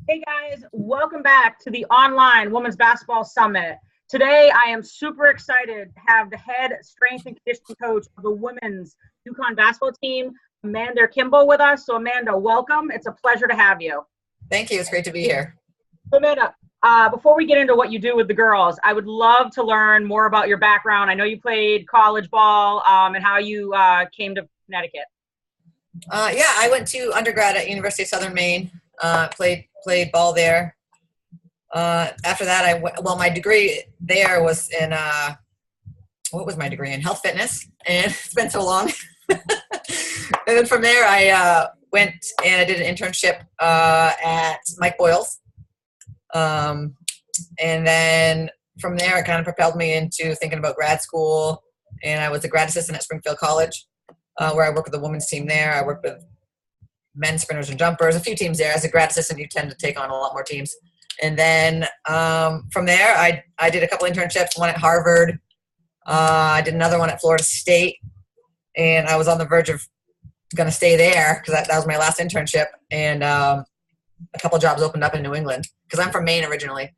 Hey guys, welcome back to the online Women's Basketball Summit. Today I am super excited to have the head strength and conditioning coach of the women's UCONN basketball team, Amanda Kimball, with us. So Amanda, welcome. It's a pleasure to have you. Thank you. It's great to be here. So Amanda, before we get into what you do with the girls, I would love to learn more about your background. I know you played college ball and how you came to Connecticut. Yeah, I went to undergrad at University of Southern Maine. Played ball there. After that, my degree there was in what was my degree in? Health fitness, and it's been so long. And then from there, I went and I did an internship at Mike Boyle's, and then from there, it kind of propelled me into thinking about grad school. And I was a grad assistant at Springfield College, where I worked with the women's team there. I worked with men's sprinters and jumpers, a few teams there. As a grad assistant, you tend to take on a lot more teams. And then from there, I did a couple internships, one at Harvard. I did another one at Florida State. And I was on the verge of going to stay there because that was my last internship. And a couple jobs opened up in New England because I'm from Maine originally.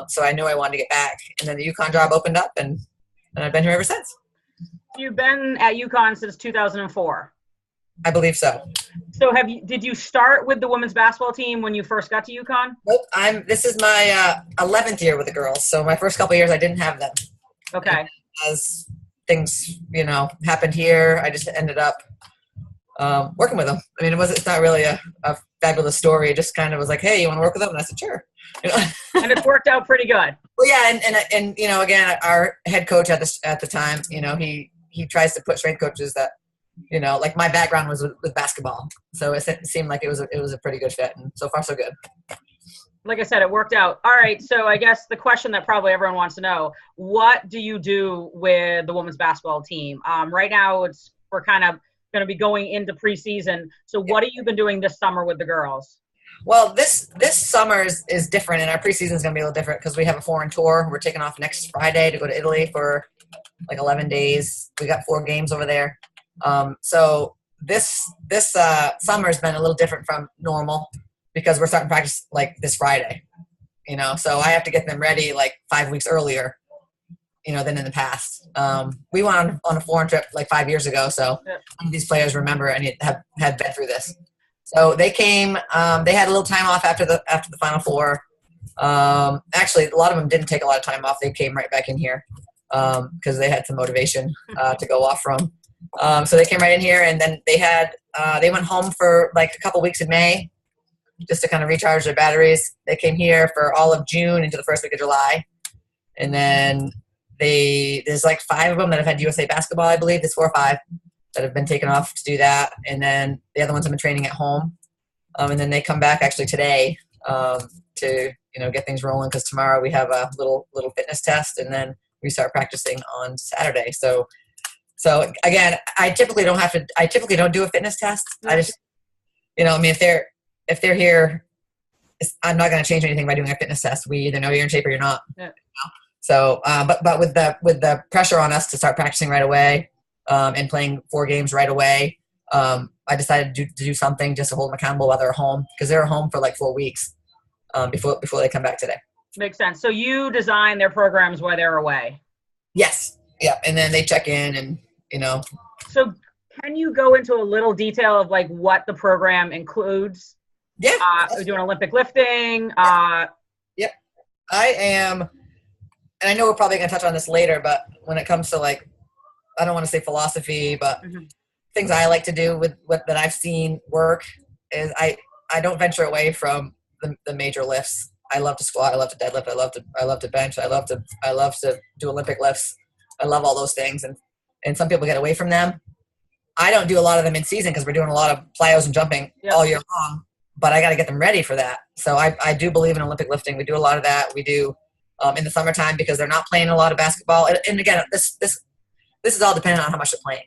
So I knew I wanted to get back. And then the UConn job opened up, and I've been here ever since. You've been at UConn since 2004. I believe so. So did you start with the women's basketball team when you first got to UConn? Nope. This is my 11th year with the girls. So my first couple of years, I didn't have them. Okay. And as things, happened here, I just ended up working with them. I mean, it's not really a fabulous story. It just kind of was like, hey, you want to work with them? And I said, sure. And it's worked out pretty good. Well, yeah. And again, our head coach at the time, he tries to put strength coaches that, like my background was with basketball. So it seemed like it was a pretty good fit, and so far so good. Like I said, it worked out. All right. So I guess the question that probably everyone wants to know, what do you do with the women's basketball team? Right now we're kind of going to be going into preseason. So what have you been doing this summer with the girls? Well, this summer is different, and our preseason is going to be a little different because we have a foreign tour. We're taking off next Friday to go to Italy for like 11 days. We got 4 games over there. So this summer has been a little different from normal because we're starting practice like this Friday, so I have to get them ready like 5 weeks earlier, than in the past. We went on a foreign trip like 5 years ago. So some of these players remember and had been through this. So they came, they had a little time off after the Final Four. Actually, a lot of them didn't take a lot of time off. They came right back in here, because they had some motivation, to go off from. So they came right in here, and then they went home for like a couple weeks in May just to kind of recharge their batteries. They came here for all of June into the first week of July. And then there's like 5 of them that have had USA basketball, I believe. There's 4 or 5 that have been taken off to do that. And then the other ones have been training at home. And then they come back actually today to, get things rolling, because tomorrow we have a little fitness test, and then we start practicing on Saturday. So again, I typically don't do a fitness test. I just, if they're here, I'm not going to change anything by doing a fitness test. We either know you're in shape or you're not. Yeah. So, but with the pressure on us to start practicing right away, and playing 4 games right away, I decided to do something just to hold them accountable while they're home, because they're home for like 4 weeks, before they come back today. Makes sense. So you design their programs while they're away. Yes. Yeah. And then they check in and, So can you go into a little detail of like what the program includes? Yeah. We're doing Olympic lifting. Yep. I am, and I know we're probably going to touch on this later, but when it comes to like, I don't want to say philosophy, but things I like to do with that I've seen work is I don't venture away from the major lifts. I love to squat. I love to deadlift. I love to bench. I love to do Olympic lifts. I love all those things. And some people get away from them. I don't do a lot of them in season because we're doing a lot of plyos and jumping all year long, but I got to get them ready for that. So I do believe in Olympic lifting. We do a lot of that. We do in the summertime because they're not playing a lot of basketball. And again, this is all dependent on how much they're playing.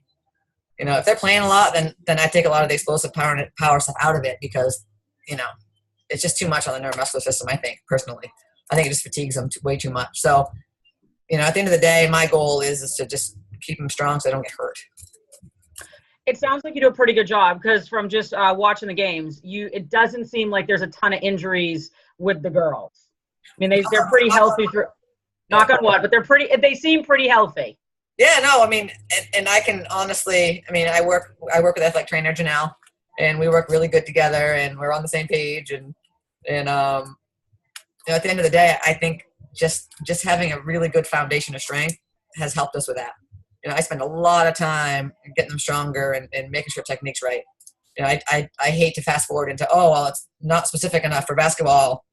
If they're playing a lot, then I take a lot of the explosive power stuff out of it because, it's just too much on the neuromuscular system, I think, personally. I think it just fatigues them way too much. So, at the end of the day, my goal is to just keep them strong so they don't get hurt. It sounds like you do a pretty good job because from just watching the games, it doesn't seem like there's a ton of injuries with the girls. I mean, they're pretty healthy through, knock on wood, but they seem pretty healthy. Yeah, no, I mean, and I can honestly, I mean, I work with athletic trainer Janelle, and we work really good together, and we're on the same page, and at the end of the day, I think just having a really good foundation of strength has helped us with that. I spend a lot of time getting them stronger and making sure technique's right. I hate to fast forward into, it's not specific enough for basketball.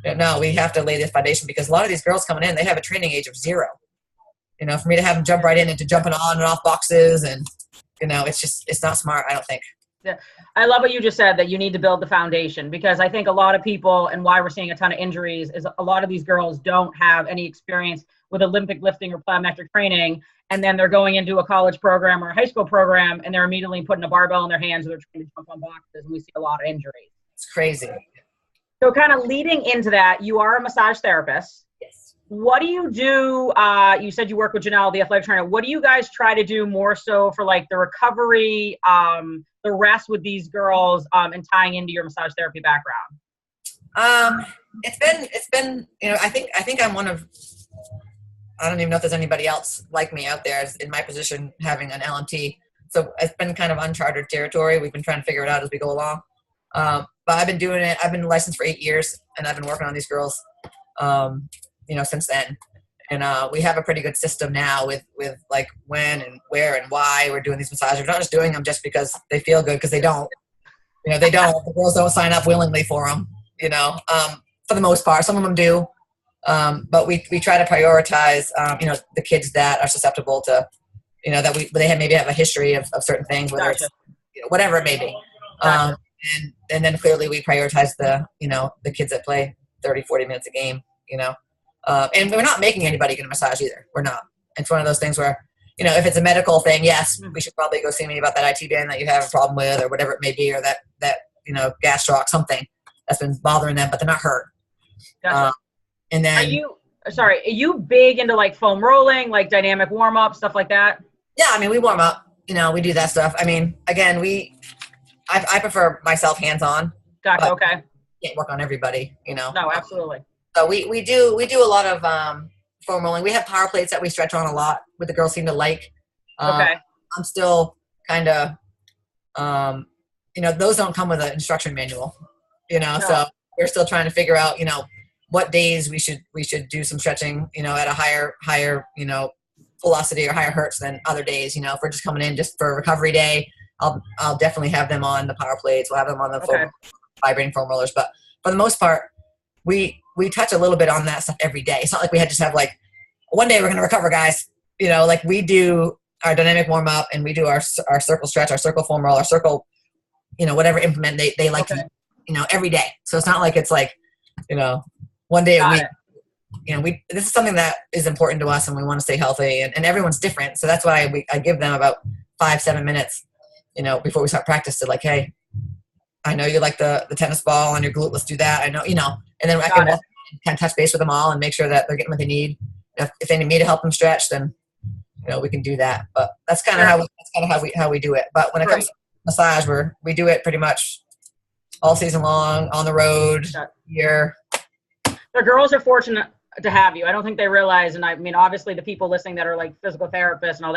No, we have to lay this foundation because a lot of these girls coming in, they have a training age of 0. For me to have them jump right into jumping on and off boxes and, it's not smart, I don't think. Yeah. I love what you just said, that you need to build the foundation, because I think a lot of people, and why we're seeing a ton of injuries, is a lot of these girls don't have any experience with Olympic lifting or plyometric training. And then they're going into a college program or a high school program, and they're immediately putting a barbell in their hands and they're trying to jump on boxes, and we see a lot of injuries. It's crazy. So kind of leading into that, you are a massage therapist. Yes. What do you do? You said you work with Janelle, the athletic trainer. What do you guys try to do more so for like the recovery, the rest with these girls, and tying into your massage therapy background? It's been, I think I'm one of, I don't even know if there's anybody else like me out there in my position having an LMT. So it's been kind of uncharted territory. We've been trying to figure it out as we go along. But I've been doing it. I've been licensed for 8 years, and I've been working on these girls, since then. And we have a pretty good system now with like when and where and why we're doing these massages. We're not just doing them just because they feel good, because they don't. They don't. The girls don't sign up willingly for them, for the most part. Some of them do. But we try to prioritize, the kids that are susceptible to, that they maybe have a history of certain things, whether it's, whatever it may be. And then clearly we prioritize the kids that play 30, 40 minutes a game, and we're not making anybody get a massage either. We're not. It's one of those things where, if it's a medical thing, yes, we should probably go see me about that IT band that you have a problem with, or whatever it may be, or that gastroc, something that's been bothering them, but they're not hurt. Gotcha. And then are you big into like foam rolling, like dynamic warm up, stuff like that? Yeah, I mean, we warm up, we do that stuff. I mean, again, I prefer myself hands-on. Gotcha. Okay. Can't work on everybody, No, absolutely. So we do a lot of foam rolling. We have power plates that we stretch on a lot, what the girls seem to like. Okay. I'm still kind of, those don't come with an instruction manual, No. So we're still trying to figure out, what days we should do some stretching, at a higher, velocity or higher hertz than other days. If we're just coming in just for a recovery day, I'll definitely have them on the power plates. We'll have them on the vibrating foam rollers. But for the most part, we touch a little bit on that stuff every day. It's not like we just have like, one day we're going to recover, guys. Like we do our dynamic warm up, and we do our circle stretch, our circle foam roll, our circle, whatever implement they like to, every day. So it's not like it's like, one day a week. This is something that is important to us, and we want to stay healthy, and everyone's different. So that's why I give them about 5-7 minutes, before we start practice, to like, hey, I know you like the tennis ball on your glute. Let's do that. I know, and then I can kind of touch base with them all and make sure that they're getting what they need. If they need me to help them stretch, then, we can do that. But that's kind of how we do it. But when it comes to massage, we do it pretty much all season long, on the road, here. The girls are fortunate to have you. I don't think they realize, and I mean, obviously the people listening that are like physical therapists and all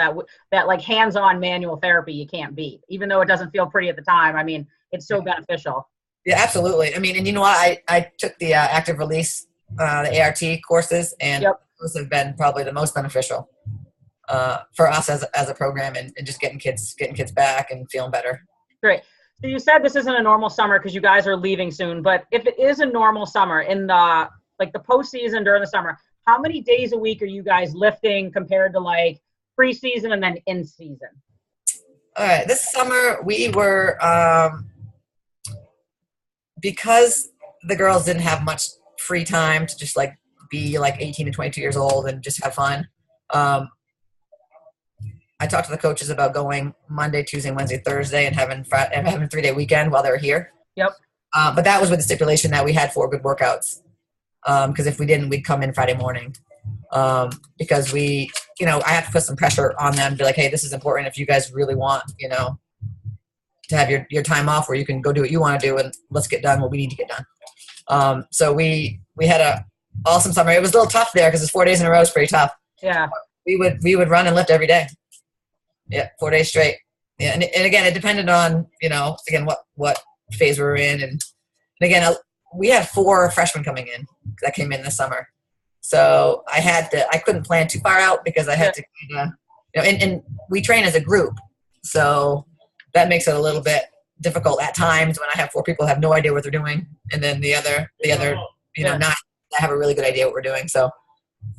that like hands-on manual therapy you can't beat, even though it doesn't feel pretty at the time. I mean, it's so beneficial. Yeah, absolutely. I mean, and you know what? I took the active release, the ART courses, and those have been probably the most beneficial for us as a program, and just getting kids back and feeling better. Great. So you said this isn't a normal summer because you guys are leaving soon, but if it is a normal summer in the postseason during the summer, how many days a week are you guys lifting compared to like preseason and then in season? All right. This summer we were, because the girls didn't have much free time to just like be like 18 to 22 years old and just have fun. I talked to the coaches about going Monday, Tuesday, Wednesday, Thursday, and having a 3-day weekend while they were here. Yep. But that was with the stipulation that we had 4 good workouts. Because if we didn't, we'd come in Friday morning. Because I have to put some pressure on them to be like, hey, this is important if you guys really want, to have your time off where you can go do what you want to do and let's get done what we need to get done. So we had a awesome summer. It was a little tough there because it's 4 days in a row is pretty tough. Yeah. We would run and lift every day. Yeah, 4 days straight. Yeah, and again, it depended on, again, what phase we were in. And again, we had 4 freshmen coming in that came in this summer. So I couldn't plan too far out because I had to, and we train as a group. So that makes it a little bit difficult at times when I have 4 people who have no idea what they're doing. And then the other, not have a really good idea what we're doing. So,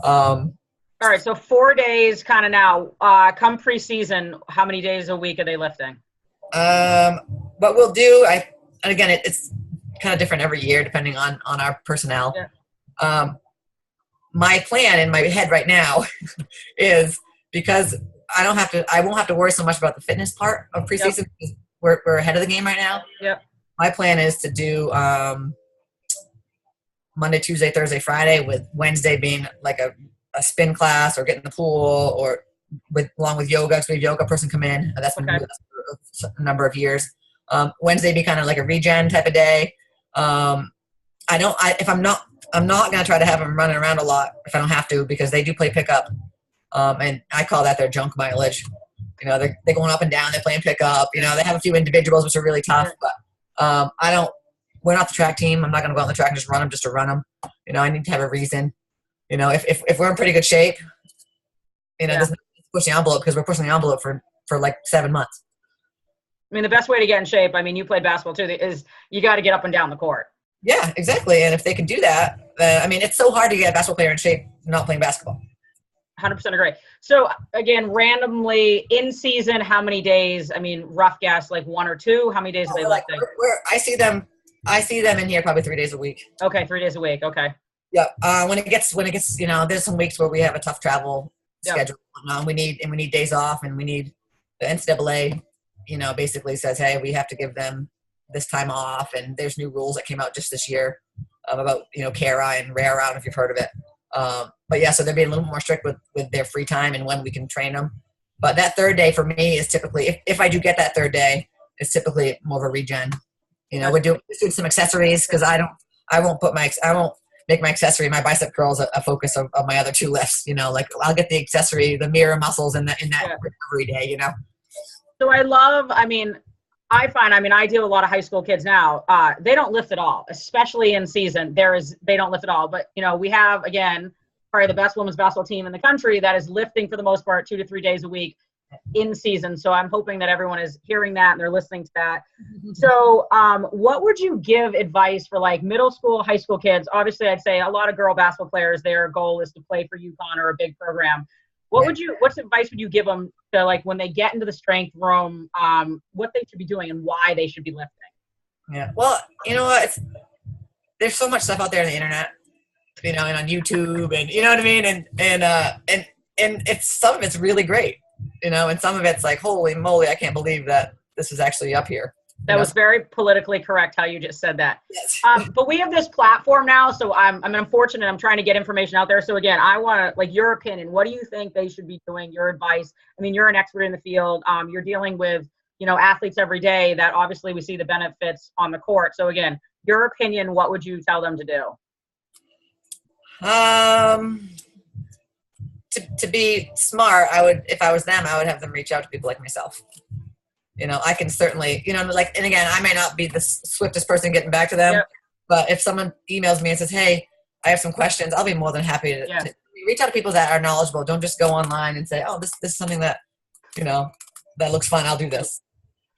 all right. So 4 days kind of now, come preseason, how many days a week are they lifting? What we'll do, and again, it's kind of different every year depending on our personnel. Yeah. My plan in my head right now is because I won't have to worry so much about the fitness part of preseason because we're ahead of the game right now. Yep. My plan is to do Monday, Tuesday, Thursday, Friday, with Wednesday being like a spin class or get in the pool or along with yoga. So we have a yoga person come in. That's been doing this for a number of years. Wednesday be kind of like a regen type of day. I'm not going to try to have them running around a lot if I don't have to because they do play pickup. And I call that their junk mileage. They're going up and down. They're playing pickup. They have a few individuals which are really tough, but we're not the track team. I'm not going to go on the track and just run them just to run them. I need to have a reason. If we're in pretty good shape, doesn't push the envelope because we're pushing the envelope for like 7 months. I mean, the best way to get in shape, I mean, you played basketball too, is you got to get up and down the court. Yeah, exactly. And if they can do that, I mean, it's so hard to get a basketball player in shape not playing basketball. 100% agree. So again, randomly in season, how many days? I mean, rough guess, like 1 or 2. How many days are they lifting? I see them in here probably 3 days a week. Okay, 3 days a week. Okay. Yeah. When it gets, there's some weeks where we have a tough travel schedule. And we need days off, and we need the NCAA, basically says, hey, we have to give them this time off, and there's new rules that came out just this year about CARA and RARA. I don't know if you've heard of it. But yeah, so they're being a little more strict with their free time and when we can train them. But that third day for me is typically, if I do get that third day, it's typically more of a regen. We're doing some accessories because I won't make my accessory, my bicep curls a focus of my other 2 lifts. Like I'll get the accessory, the mirror muscles in that recovery day. So I deal with a lot of high school kids now. They don't lift at all, especially in season. They don't lift at all. But, we have, again, probably the best women's basketball team in the country that is lifting for the most part 2 to 3 days a week in season. So I'm hoping that everyone is hearing that and they're listening to that. So what would you give advice for like middle school, high school kids? Obviously, I'd say a lot of girl basketball players, their goal is to play for UCONN or a big program. What advice would you give them to like when they get into the strength room, what they should be doing and why they should be lifting? Yeah. Well, you know what? There's so much stuff out there on the internet, and on YouTube, and you know what I mean? And it's some of it's really great, and some of it's like, holy moly, I can't believe that this is actually up here. That was very politically correct how you just said that. Yes. But we have this platform now, so I'm fortunate. I'm trying to get information out there. So again, I want to your opinion. What do you think they should be doing? Your advice. I mean, you're an expert in the field. You're dealing with athletes every day that obviously we see the benefits on the court. So again, your opinion. What would you tell them to do? To be smart, if I was them, I would have them reach out to people like myself. I can certainly, and again, I may not be the swiftest person getting back to them, but if someone emails me and says, hey, I have some questions, I'll be more than happy to reach out to people that are knowledgeable. Don't just go online and say, oh, this is something that, that looks fun. I'll do this.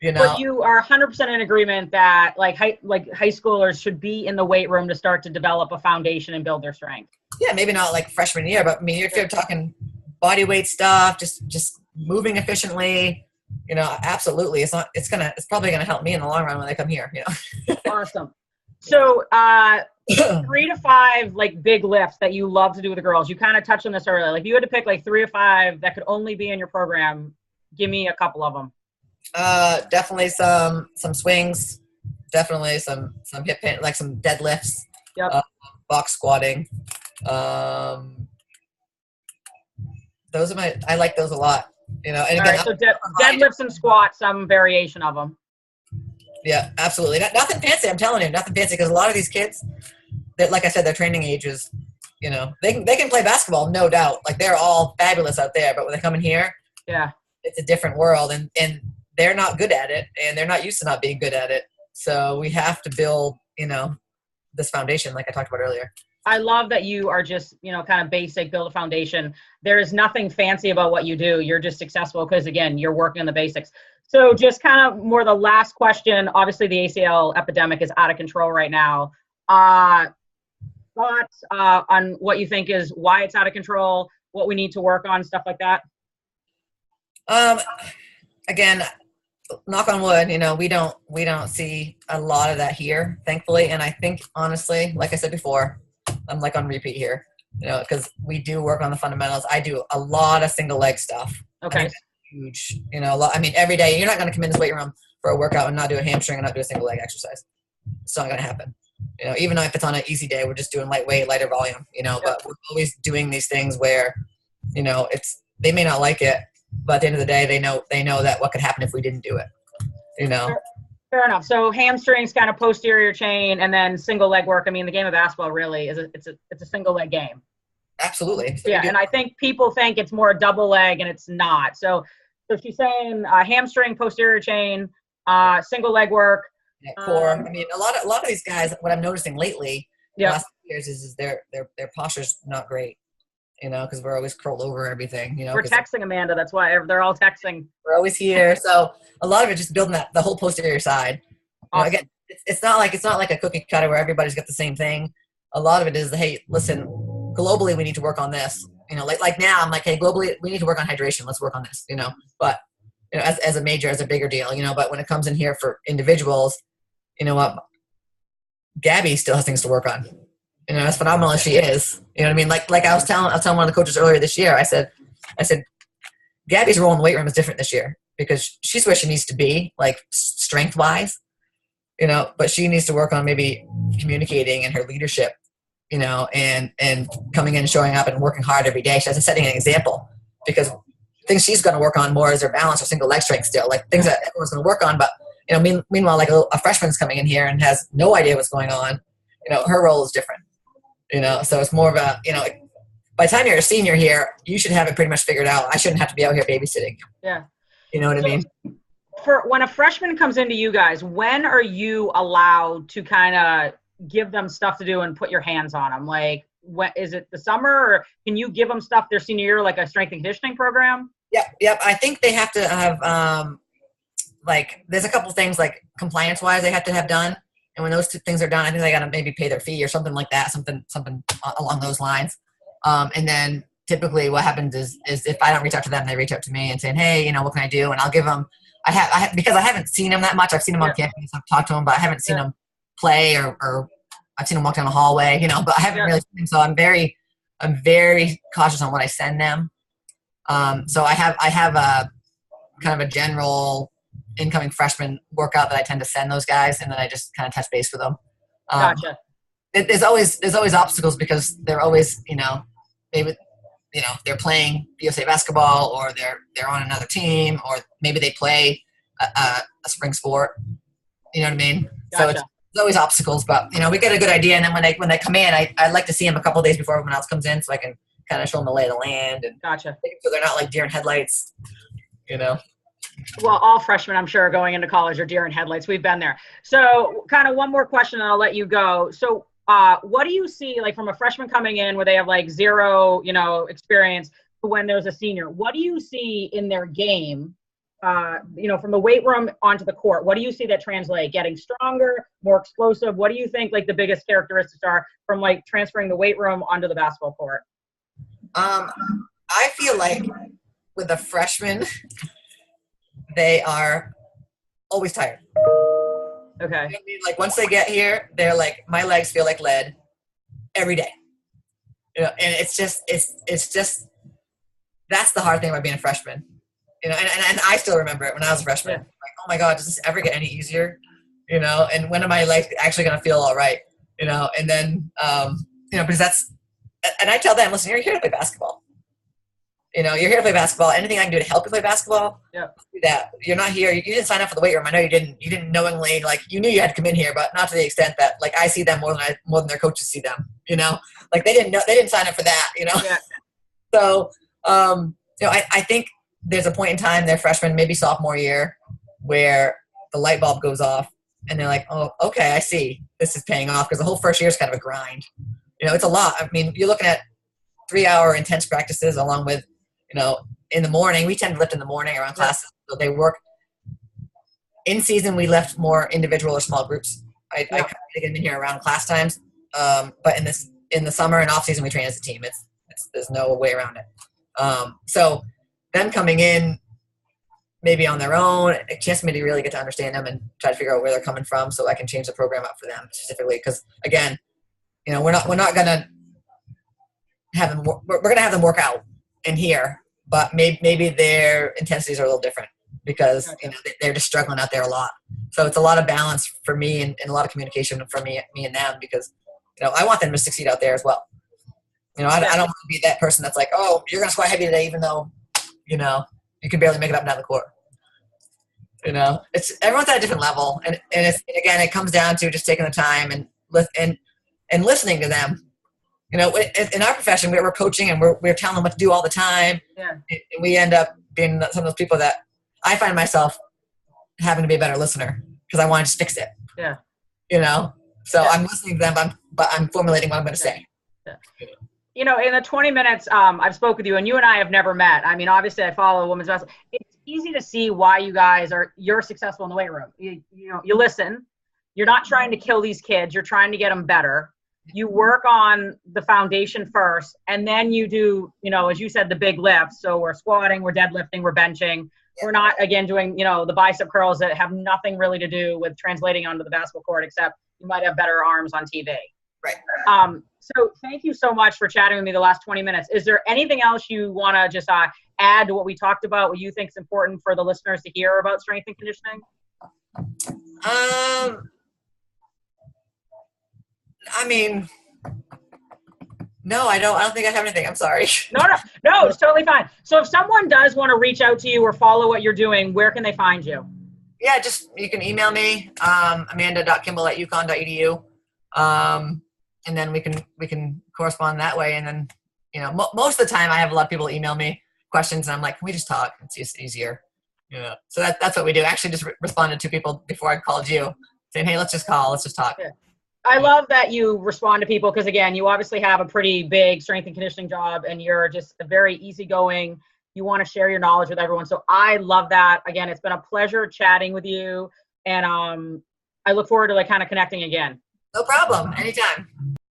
But you are 100% in agreement that high schoolers should be in the weight room to start to develop a foundation and build their strength. Yeah, maybe not like freshman year, but I mean, if you're talking body weight stuff, just moving efficiently, absolutely. It's probably gonna help me in the long run when they come here. Awesome. So 3 to 5 big lifts that you love to do with the girls. You kind of touched on this earlier. If you had to pick 3 or 5 that could only be in your program, give me a couple of them. Definitely some swings. Definitely some hip some deadlifts. Yep. Box squatting. Those are I like those a lot. And again, right, so deadlifts and squats, some variation of them. Yeah, absolutely. Nothing fancy. I'm telling you, nothing fancy. Because a lot of these kids, that, like I said, their training age is, they can play basketball, no doubt. Like they're all fabulous out there, but when they come in here, Yeah. it's a different world, and they're not good at it, and they're not used to not being good at it. So we have to build, this foundation, like I talked about earlier. I love that you are just, kind of basic, build a foundation. There is nothing fancy about what you do. You're just successful because, again, you're working on the basics. So just kind of more the last question. Obviously, the ACL epidemic is out of control right now. Thoughts on what you think is why it's out of control, what we need to work on, stuff like that? Again, knock on wood, we don't see a lot of that here, thankfully. And I think, honestly, like I said before, I'm like on repeat here, because we do work on the fundamentals. I do a lot of single leg stuff. Okay. I mean, huge, every day. You're not going to come in this weight room for a workout and not do a hamstring and not do a single leg exercise. It's not going to happen. Even if it's on an easy day, we're just doing lightweight, lighter volume, but we're always doing these things where, they may not like it, but at the end of the day, they know that what could happen if we didn't do it, Fair enough. So hamstrings, kind of posterior chain, and then single leg work. I mean, the game of basketball really is it's a single leg game. Absolutely. Yeah, and I think people think it's more a double leg, and it's not. So she's saying hamstring, posterior chain, single leg work. Yeah, core. A lot of these guys, what I'm noticing lately, the last few years is their posture's not great. Because we're always curled over everything. We're texting Amanda. That's why they're all texting. We're always here. So a lot of it just building the whole posterior side. Awesome. Again, it's not like a cookie cutter where everybody's got the same thing. A lot of it is, hey, listen, globally we need to work on this. Like now I'm like, hey, globally we need to work on hydration. Let's work on this. But as a bigger deal. But when it comes in here for individuals, what? Gabby still has things to work on. As phenomenal as she is, Like I was telling one of the coaches earlier this year, I said, Gabby's role in the weight room is different this year because she's where she needs to be, like strength wise, but she needs to work on maybe communicating and her leadership, and coming in and showing up and working hard every day. She's setting an example because things she's going to work on more is her balance or single leg strength still, like things that everyone's going to work on. But, meanwhile, like a freshman's coming in here and has no idea what's going on. Her role is different. So it's more of a, by the time you're a senior here, you should have it pretty much figured out. I shouldn't have to be out here babysitting. Yeah. You know what I mean? For when a freshman comes into you guys, when are you allowed to kind of give them stuff to do and put your hands on them? Like, is it the summer, or can you give them stuff their senior year, like a strength and conditioning program? Yep. I think they have to have, there's a couple things like compliance wise they have to have done. And when those two things are done, I think they got to maybe pay their fee or something like that, something along those lines. And then typically what happens is if I don't reach out to them, they reach out to me and saying, hey, what can I do? And I'll give them, because I haven't seen them that much. I've seen them on campus. I've talked to them, but I haven't seen them play or I've seen them walk down the hallway, but I haven't really seen them. So I'm very cautious on what I send them. So I have a kind of a general incoming freshman workout that I tend to send those guys, and then I just kind of touch base with them. Gotcha. There's always obstacles because they're always, maybe, they're playing USA basketball or they're on another team, or maybe they play a spring sport. You know what I mean? Gotcha. So it's always obstacles, but we get a good idea. And then when they come in, I like to see them a couple of days before everyone else comes in, so I can kind of show them the lay of the land, and gotcha. So they're not like deer in headlights. Well, all freshmen, I'm sure, going into college are deer in headlights. We've been there. So kind of one more question and I'll let you go. So what do you see, like, from a freshman coming in where they have like zero, experience, to when there's a senior? What do you see in their game, from the weight room onto the court? What do you see that translate? Getting stronger, more explosive? What do you think, like, the biggest characteristics are from, like, transferring the weight room onto the basketball court? I feel like with the freshmen, they are always tired. Okay. Like once they get here, they're like, my legs feel like lead every day. And it's just that's the hard thing about being a freshman. And I still remember it when I was a freshman. Like, oh my God, does this ever get any easier? And when am I like actually gonna feel all right? And then because that's, and I tell them, listen, you're here to play basketball. you're here to play basketball. Anything I can do to help you play basketball, Yeah. do that. You're not here. You didn't sign up for the weight room. I know you didn't. You didn't knowingly, like, you knew you had to come in here, but not to the extent that, like, I see them more than their coaches see them. Like, they didn't sign up for that. Yeah. So, I think there's a point in time, their freshman, maybe sophomore year, where the light bulb goes off, and they're like, oh, okay, I see. This is paying off, because the whole first year is kind of a grind. It's a lot. I mean, you're looking at 3-hour intense practices along with, in the morning. We tend to lift in the morning around classes, so they work. In season, we lift more individual or small groups. I try to get them in here around class times, but in the summer and off season, we train as a team. There's no way around it. So them coming in maybe on their own, a chance for me to really get to understand them and try to figure out where they're coming from, so I can change the program up for them specifically. Because again, we're not gonna have them. We're gonna have them work out in here, but maybe their intensities are a little different, because they're just struggling out there a lot. So it's a lot of balance for me, and a lot of communication for me and them, because I want them to succeed out there as well. I don't want to be that person that's like, oh, you're gonna squat heavy today, even though you can barely make it up and down the court. It's everyone's at a different level, and again, it comes down to just taking the time and listening to them. In our profession, we're coaching and we're telling them what to do all the time. Yeah. And we end up being some of those people that I find myself having to be a better listener, because I want to just fix it. Yeah. So I'm listening to them, but I'm formulating what I'm going to say. Yeah. In the 20 minutes I've spoke with you, and you and I have never met. I mean, obviously I follow women's basketball. It's easy to see why you're successful in the weight room. You listen. You're not trying to kill these kids. You're trying to get them better. You work on the foundation first, and then you do, as you said, the big lifts. So we're squatting, we're deadlifting, we're benching. We're not, again, doing, the bicep curls that have nothing really to do with translating onto the basketball court, except you might have better arms on TV. Right. So thank you so much for chatting with me the last 20 minutes. Is there anything else you want to just add to what we talked about, what you think is important for the listeners to hear about strength and conditioning? I mean, no, I don't think I have anything. I'm sorry. No, it's totally fine. So if someone does want to reach out to you or follow what you're doing, where can they find you? Yeah, you can email me, amanda.kimball@uconn.edu. And then we can correspond that way. And then, most of the time I have a lot of people email me questions, and I'm like, can we just talk? It's just easier. So that's what we do. I actually just responded to people before I called you, saying, hey, let's just call, let's just talk. Yeah. I love that you respond to people, because again, you obviously have a pretty big strength and conditioning job, and you're just a very easygoing. You want to share your knowledge with everyone. So I love that. Again, it's been a pleasure chatting with you, and I look forward to kind of connecting again. No problem. Anytime.